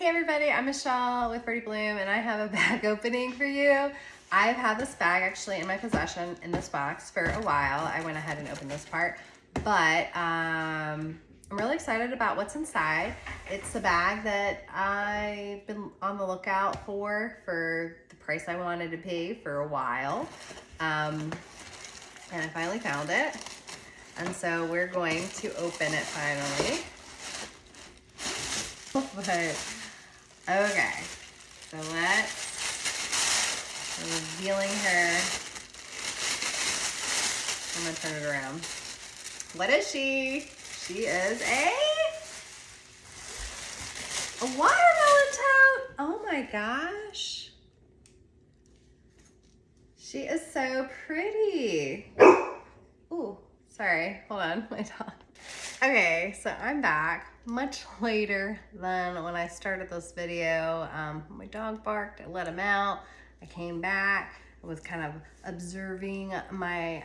Hey everybody, I'm Michelle with Birdie Bloom and I have a bag opening for you. I've had this bag actually in my possession in this box for a while. I went ahead and opened this part, but I'm really excited about what's inside. It's a bag that I've been on the lookout for the price I wanted to pay for a while. And I finally found it. And so we're going to open it finally. But, okay, so I'm revealing her. I'm gonna turn it around. What is she? She is a watermelon tote. Oh my gosh. She is so pretty. Ooh, sorry, hold on, my dog. Okay, so I'm back much later than when I started this video. My dog barked, I let him out, I came back, I was kind of observing my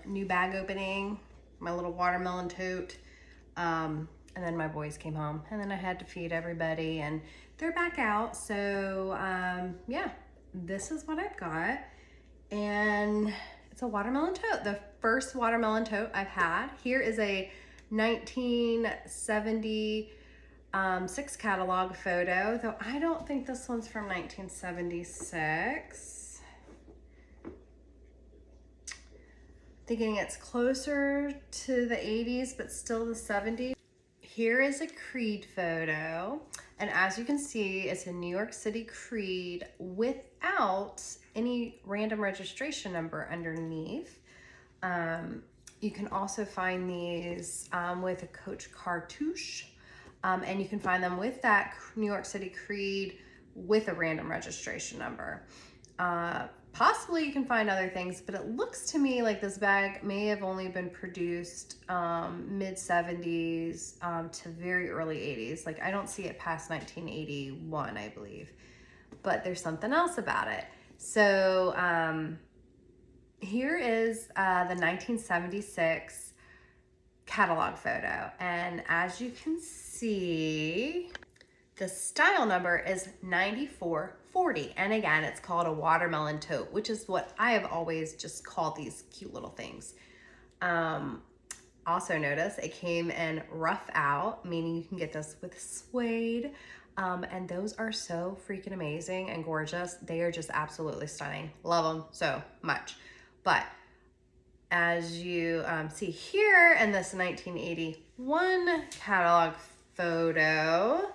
new bag opening, my little watermelon tote, and then my boys came home, and then I had to feed everybody, and they're back out, so yeah, this is what I've got, and it's a watermelon tote, the first watermelon tote I've had. Here is a 1976 catalog photo, though I don't think this one's from 1976. Thinking it's closer to the 80s, but still the 70s. Here is a Creed photo, and as you can see, it's a New York City Creed without any random registration number underneath. You can also find these with a Coach cartouche, and you can find them with that New York City Creed with a random registration number. Possibly you can find other things, but it looks to me like this bag may have only been produced mid-70s to very early 80s. Like I don't see it past 1981, I believe, but there's something else about it. So here is the 1976 catalog photo, and as you can see, the style number is 9440, and again, it's called a watermelon tote, which is what I have always just called these cute little things. Also notice it came in rough out, meaning you can get this with suede, and those are so freaking amazing and gorgeous. They are just absolutely stunning. Love them so much. But as you see here in this 1981 catalog photo,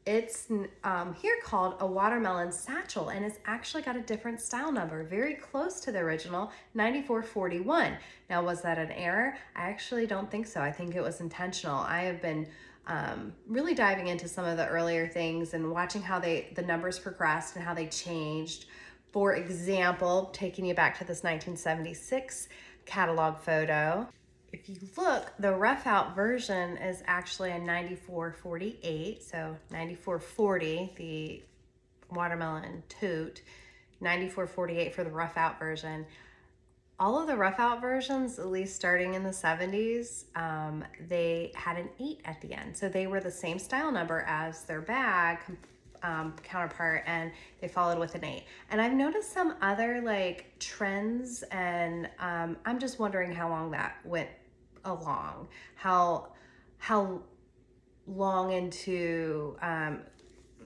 it's here called a watermelon satchel, and it's actually got a different style number, very close to the original 9441. Now, was that an error? I actually don't think so. I think it was intentional. I have been really diving into some of the earlier things and watching how the numbers progressed and how they changed. For example, taking you back to this 1976 catalog photo, if you look, the rough out version is actually a 9448, so 9440, the watermelon tote, 9448 for the rough out version. All of the rough out versions, at least starting in the 70s, they had an 8 at the end. So they were the same style number as their bag counterpart, and they followed with an 8. And I've noticed some other like trends, and I'm just wondering how long that went along, how long into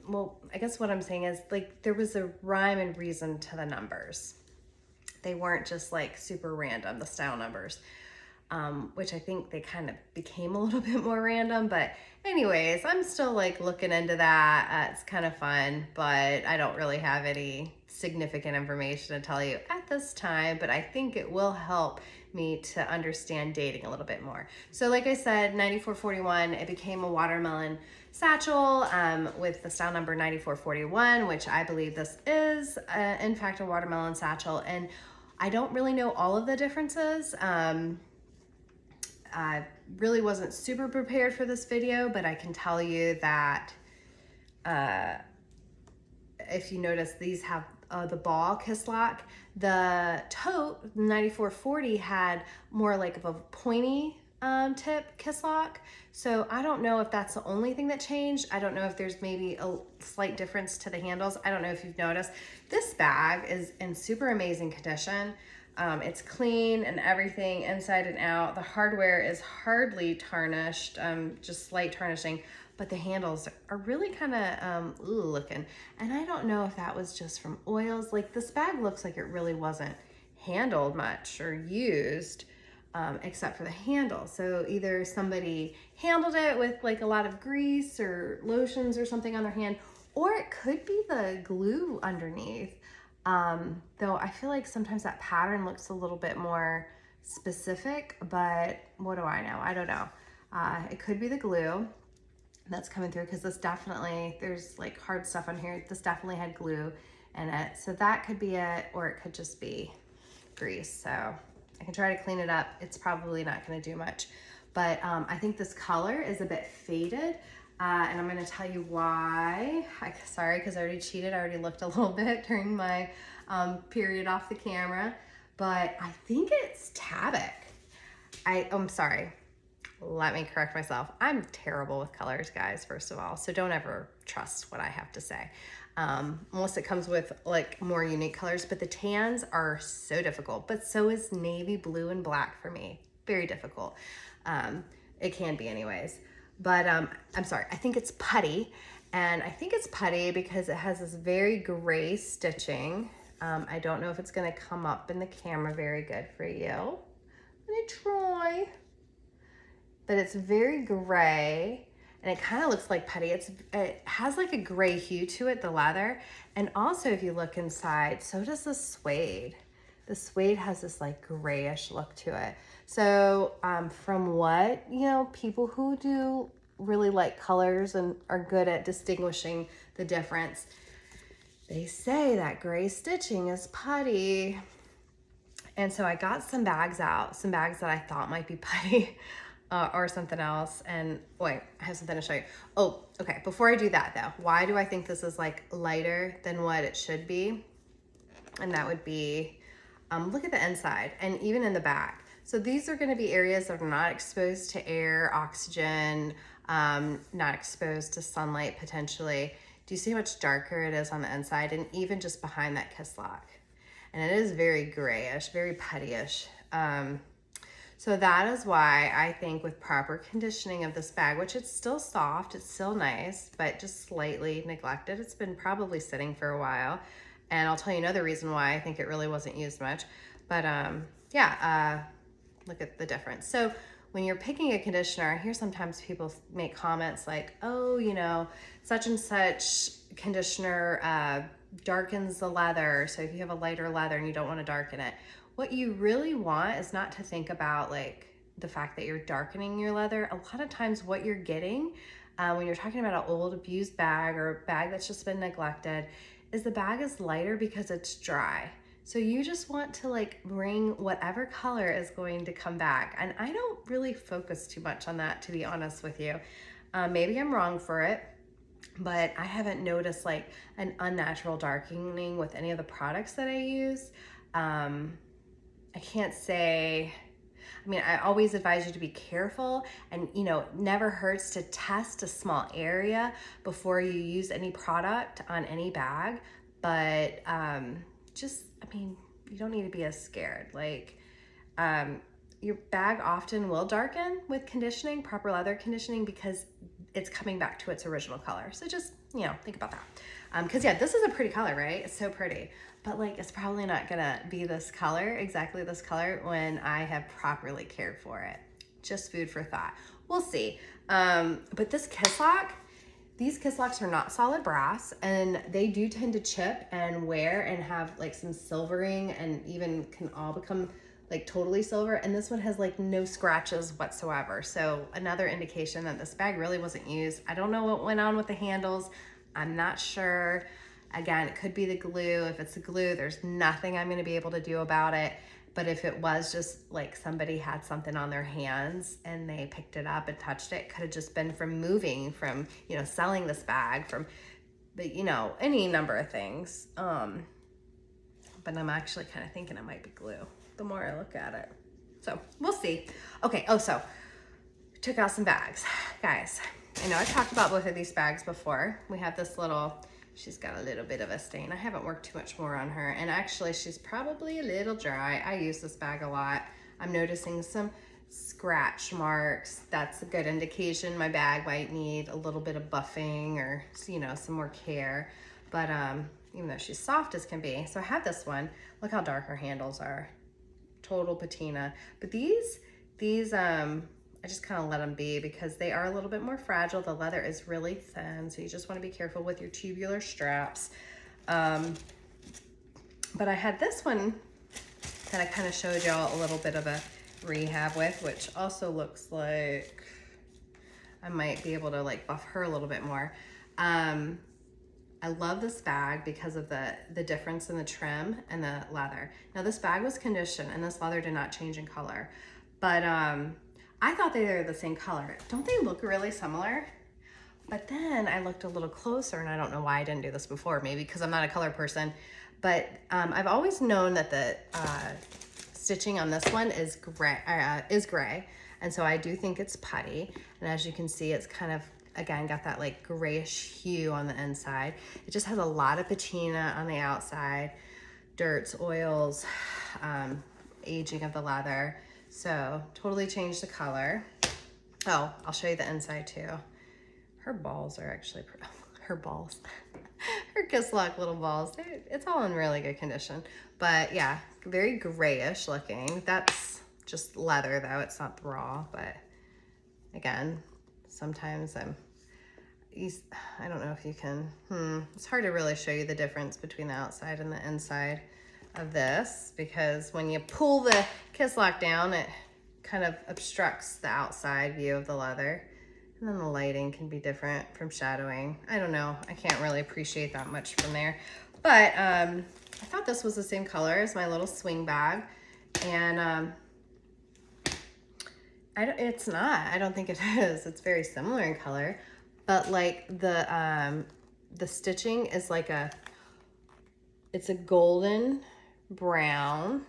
well, I guess what I'm saying is like there was a rhyme and reason to the numbers. They weren't just like super random, the style numbers, which I think they kind of became a little bit more random. But anyways, I'm still like looking into that. It's kind of fun, but I don't really have any significant information to tell you at this time, but I think it will help me to understand dating a little bit more. So like I said, 9441, it became a watermelon satchel with the style number 9441, which I believe this is in fact a watermelon satchel. And I don't really know all of the differences. I really wasn't super prepared for this video, but I can tell you that if you notice, these have the ball Kisslock. The tote 9440 had more like of a pointy tip, Kisslock. So I don't know if that's the only thing that changed. I don't know if there's maybe a slight difference to the handles. I don't know if you've noticed. This bag is in super amazing condition. It's clean and everything inside and out. The hardware is hardly tarnished, just slight tarnishing, but the handles are really kind of looking. And I don't know if that was just from oils. Like this bag looks like it really wasn't handled much or used. Except for the handle. So either somebody handled it with like a lot of grease or lotions or something on their hand, or it could be the glue underneath. Though I feel like sometimes that pattern looks a little bit more specific, but what do I know? I don't know. It could be the glue that's coming through, because this definitely, there's like hard stuff on here. This definitely had glue in it. So that could be it, or it could just be grease. So I can try to clean it up. It's probably not going to do much, but I think this color is a bit faded, and I'm going to tell you why. Sorry, because I already cheated. I already looked a little bit during my period off the camera, but I think it's Tabac. I'm sorry. Let me correct myself. I'm terrible with colors, guys, first of all, so don't ever trust what I have to say. Unless it comes with like more unique colors, but the tans are so difficult, but so is navy blue and black for me. Very difficult. It can be anyways, but I'm sorry. I think it's Putty, and I think it's Putty because it has this very gray stitching. I don't know if it's going to come up in the camera very good for you. Let me try. But it's very gray. And it kind of looks like putty. It has like a gray hue to it, the leather. And also if you look inside, so does the suede. The suede has this like grayish look to it. So from what, people who do really like colors and are good at distinguishing the difference, they say that gray stitching is putty. And so I got some bags out, some bags that I thought might be putty. Or something else. And wait, I have something to show you. Oh, okay. Before I do that though, why do I think this is like lighter than what it should be? And that would be, look at the inside and even in the back. So these are going to be areas that are not exposed to air, oxygen, not exposed to sunlight potentially. Do you see how much darker it is on the inside? And even just behind that Kisslock. And it is very grayish, very puttyish. So that is why I think with proper conditioning of this bag, which it's still soft, it's still nice, but just slightly neglected. It's been probably sitting for a while. And I'll tell you another reason why I think it really wasn't used much. But look at the difference. So when you're picking a conditioner, I hear sometimes people make comments like, oh, such and such conditioner darkens the leather. So if you have a lighter leather and you don't want to darken it, what you really want is not to think about like the fact that you're darkening your leather. A lot of times what you're getting when you're talking about an old abused bag or a bag that's just been neglected is the bag is lighter because it's dry. So you just want to like bring whatever color is going to come back. And I don't really focus too much on that, to be honest with you. Maybe I'm wrong for it, but I haven't noticed like an unnatural darkening with any of the products that I use. I can't say, I always advise you to be careful and, never hurts to test a small area before you use any product on any bag. But you don't need to be as scared. Like, your bag often will darken with conditioning, proper leather conditioning, because it's coming back to its original color. So just, think about that. Because this is a pretty color, right? It's so pretty. But like, it's probably not gonna be this color, exactly this color, when I have properly cared for it. Just food for thought. We'll see. But this Kisslock, these Kisslocks are not solid brass, and they do tend to chip and wear and have like some silvering, and even can all become like totally silver. And this one has like no scratches whatsoever. So another indication that this bag really wasn't used. I don't know what went on with the handles. I'm not sure. Again, it could be the glue. If it's the glue, there's nothing I'm going to be able to do about it. But if it was just like somebody had something on their hands and they picked it up and touched it, could have just been from moving, from, selling this bag, from, but any number of things. But I'm actually kind of thinking it might be glue the more I look at it. So we'll see. Okay. Oh, so took out some bags. Guys, I know I talked about both of these bags before. We have this little, she's got a little bit of a stain. I haven't worked too much more on her. And actually she's probably a little dry. I use this bag a lot. I'm noticing some scratch marks. That's a good indication my bag might need a little bit of buffing or, you know, some more care. But even though she's soft as can be. So I have this one. Look how dark her handles are. Total patina. But these I just kind of let them be because they are a little bit more fragile. The leather is really thin, so you just want to be careful with your tubular straps. But I had this one that I kind of showed y'all a little bit of a rehab with, which also looks like I might be able to like buff her a little bit more. I love this bag because of the difference in the trim and the leather. Now this bag was conditioned and this leather did not change in color, but I thought they were the same color. Don't they look really similar? But then I looked a little closer, and I don't know why I didn't do this before, maybe because I'm not a color person, but I've always known that the stitching on this one is gray, and so I do think it's putty. And as you can see, it's kind of, again, got that like grayish hue on the inside. It just has a lot of patina on the outside, dirts, oils, aging of the leather. So totally changed the color. Oh, I'll show you the inside too. Her balls are actually, her balls, her Kisslock little balls. It's all in really good condition. But yeah, very grayish looking. That's just leather though. It's not raw, but again, sometimes I don't know if you can, it's hard to really show you the difference between the outside and the inside of this, because when you pull the Kisslock down, it kind of obstructs the outside view of the leather, and then the lighting can be different from shadowing. I don't know, I can't really appreciate that much from there, but I thought this was the same color as my little swing bag, and it's not. I don't think it is. It's very similar in color, but like the stitching is like it's a golden brown,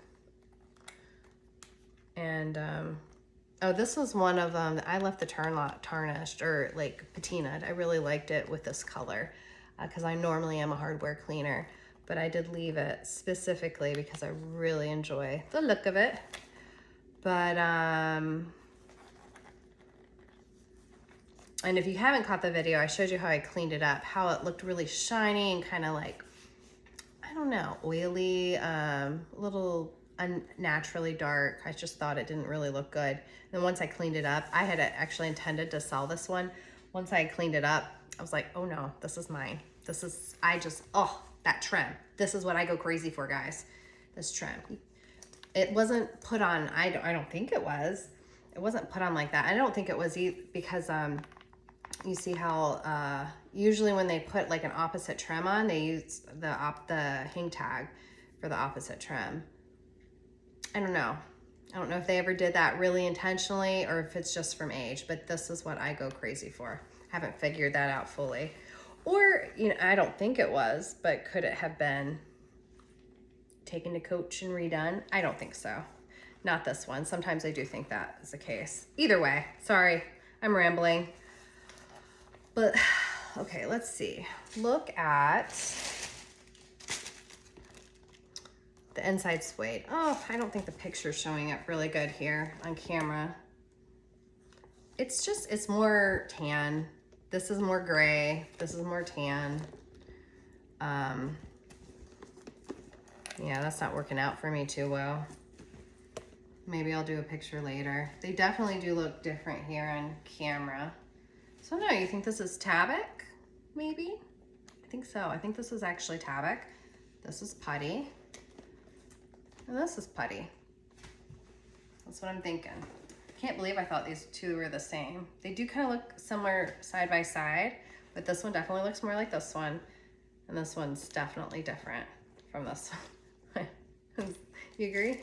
and oh, this was one of them. I left the tarnished or like patinaed. I really liked it with this color because I normally am a hardware cleaner, but I did leave it specifically because I really enjoy the look of it. But and if you haven't caught the video, I showed you how I cleaned it up, how it looked really shiny and kind of like, I don't know, oily, a little unnaturally dark. I just thought it didn't really look good. And then once I cleaned it up, I had actually intended to sell this one. Once I cleaned it up, I was like, oh no, this is mine. This is, oh, that trim. This is what I go crazy for, guys. This trim. It wasn't put on, I don't think it was. It wasn't put on like that. I don't think it was because you see how usually when they put like an opposite trim on, they use the hang tag for the opposite trim. I don't know. I don't know if they ever did that really intentionally or if it's just from age, but this is what I go crazy for. Haven't figured that out fully. Or, you know, I don't think it was, but could it have been taken to Coach and redone? I don't think so. Not this one. Sometimes I do think that is the case. Either way, sorry, I'm rambling. But, okay, let's see. Look at the inside suede. Oh, I don't think the picture's showing up really good here on camera. It's more tan. This is more gray. This is more tan. Yeah, that's not working out for me too well. Maybe I'll do a picture later. They definitely do look different here on camera. So no, you think this is Tabac, maybe? I think so. I think this is actually Tabac. This is Putty. And this is Putty. That's what I'm thinking. Can't believe I thought these two were the same. They do kind of look similar side by side, but this one definitely looks more like this one. And this one's definitely different from this one. You agree?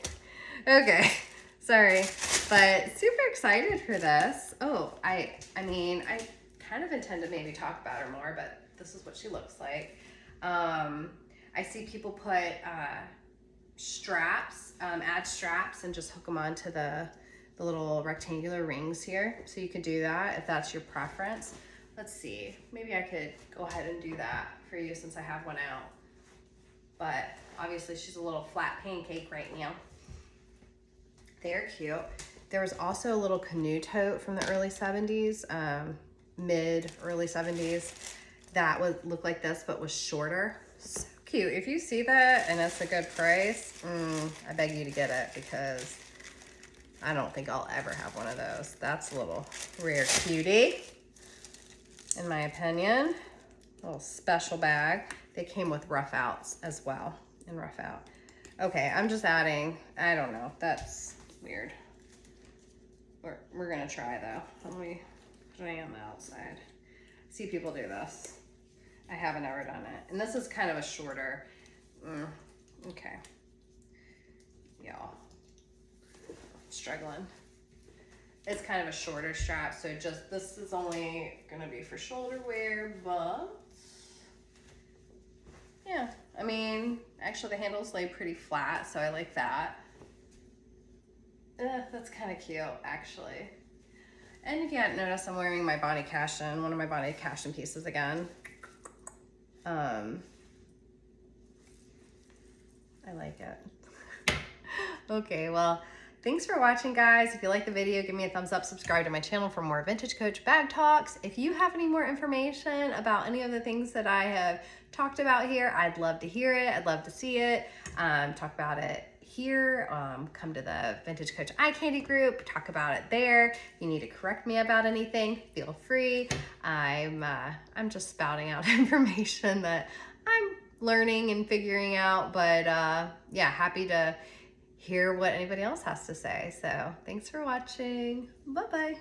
Okay, sorry, but super excited for this. Oh, I mean, I kind of intend to maybe talk about her more, but this is what she looks like. I see people put straps, add straps and just hook them onto the the little rectangular rings here. So you could do that if that's your preference. Let's see, maybe I could go ahead and do that for you since I have one out. But obviously she's a little flat pancake right now. They're cute. There was also a little canoe tote from the early 70s, early 70s, that would look like this, but was shorter. So cute. If you see that and it's a good price, I beg you to get it because I don't think I'll ever have one of those. That's a little rare cutie, in my opinion. A little special bag. They came with rough outs as well, in rough out. Okay, I'm just adding, I don't know, that's weird. We're gonna try though. Let me put it on the outside. See people do this. I haven't ever done it. And this is kind of a shorter, okay. Y'all, struggling. It's kind of a shorter strap, so just, this is only gonna be for shoulder wear, but yeah, I mean, actually the handles lay pretty flat, so I like that. That's kind of cute, actually. And if you hadn't noticed, I'm wearing my body cashin, one of my body cashin pieces again. I like it. Okay, well, thanks for watching, guys. If you like the video, give me a thumbs up, subscribe to my channel for more Vintage Coach bag talks. If you have any more information about any of the things that I have talked about here, I'd love to hear it. I'd love to see it. Talk about it here. Come to the Vintage Coach Eye Candy group, talk about it there. If you need to correct me about anything, feel free. I'm just spouting out information that I'm learning and figuring out, but yeah, happy to hear what anybody else has to say. So thanks for watching. Bye-bye.